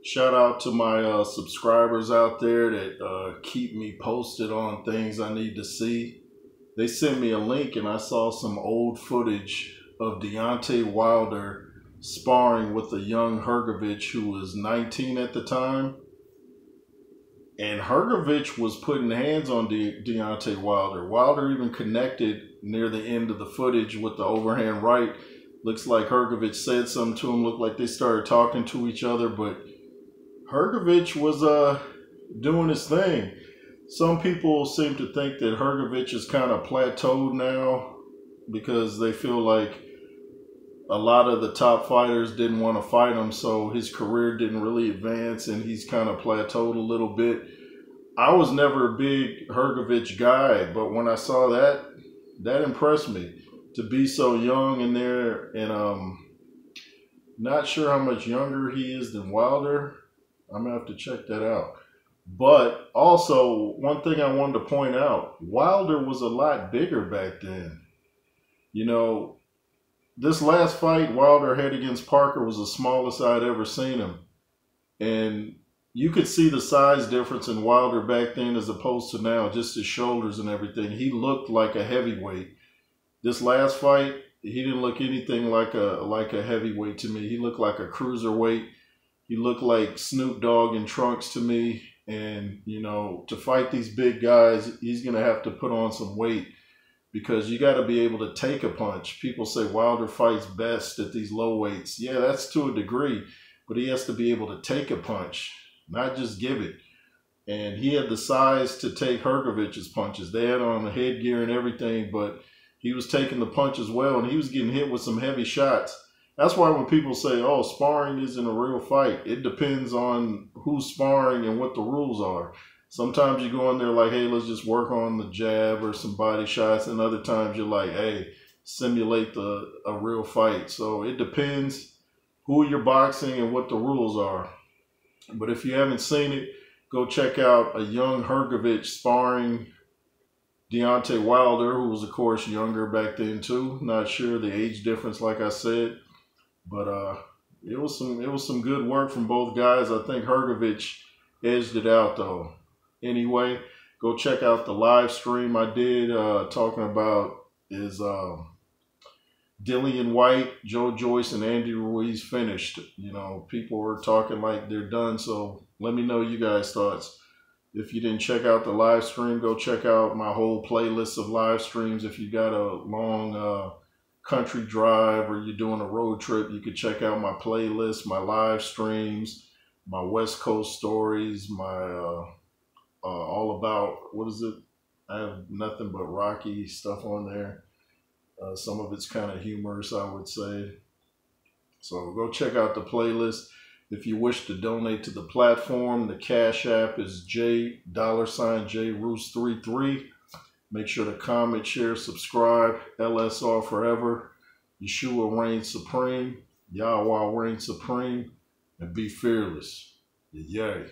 Shout out to my subscribers out there that keep me posted on things I need to see. They sent me a link and I saw some old footage of Deontay Wilder sparring with a young Hrgovic who was 19 at the time. And Hrgovic was putting hands on Deontay Wilder. Wilder even connected near the end of the footage with the overhand right. Looks like Hrgovic said something to him. Looked like they started talking to each other, but Hrgovic was doing his thing. Some people seem to think that Hrgovic is kind of plateaued now because they feel like a lot of the top fighters didn't want to fight him, so his career didn't really advance and he's kind of plateaued a little bit. I was never a big Hrgovic guy, but when I saw that, that impressed me. To be so young in there, and not sure how much younger he is than Wilder. I'm gonna have to check that out. But also, one thing I wanted to point out, Wilder was a lot bigger back then. You know, this last fight Wilder had against Parker was the smallest I'd ever seen him. And you could see the size difference in Wilder back then as opposed to now, just his shoulders and everything. He looked like a heavyweight. This last fight, he didn't look anything like a heavyweight to me. He looked like a cruiserweight. He looked like Snoop Dogg in trunks to me. And, you know, to fight these big guys, he's going to have to put on some weight because you got to be able to take a punch. People say Wilder fights best at these low weights. Yeah, that's to a degree, but he has to be able to take a punch, not just give it. And he had the size to take Hrgovic's punches. They had on the headgear and everything, but he was taking the punch as well, and he was getting hit with some heavy shots. That's why when people say, oh, sparring isn't a real fight, it depends on who's sparring and what the rules are. Sometimes you go in there like, hey, let's just work on the jab or some body shots, and other times you're like, hey, simulate a real fight. So it depends who you're boxing and what the rules are. But if you haven't seen it, go check out a young Hrgovic sparring Deontay Wilder, who was, of course, younger back then too. Not sure the age difference, like I said, but it was some good work from both guys. I think Hrgovic edged it out though. Anyway, go check out the live stream I did talking about is Dillian White, Joe Joyce, and Andy Ruiz finished. You know, people were talking like they're done. So let me know you guys' thoughts. If you didn't check out the live stream, go check out my whole playlist of live streams. If you got a long country drive or you're doing a road trip, you could check out my playlist, my live streams, my West Coast stories, my all about, what is it? I have nothing but Rocky stuff on there. Some of it's kind of humorous, I would say. So go check out the playlist. If you wish to donate to the platform, the Cash App is $JRoos33. Make sure to comment, share, subscribe. LSR forever. Yeshua reigns supreme. Yahweh reigns supreme. And be fearless. Yay.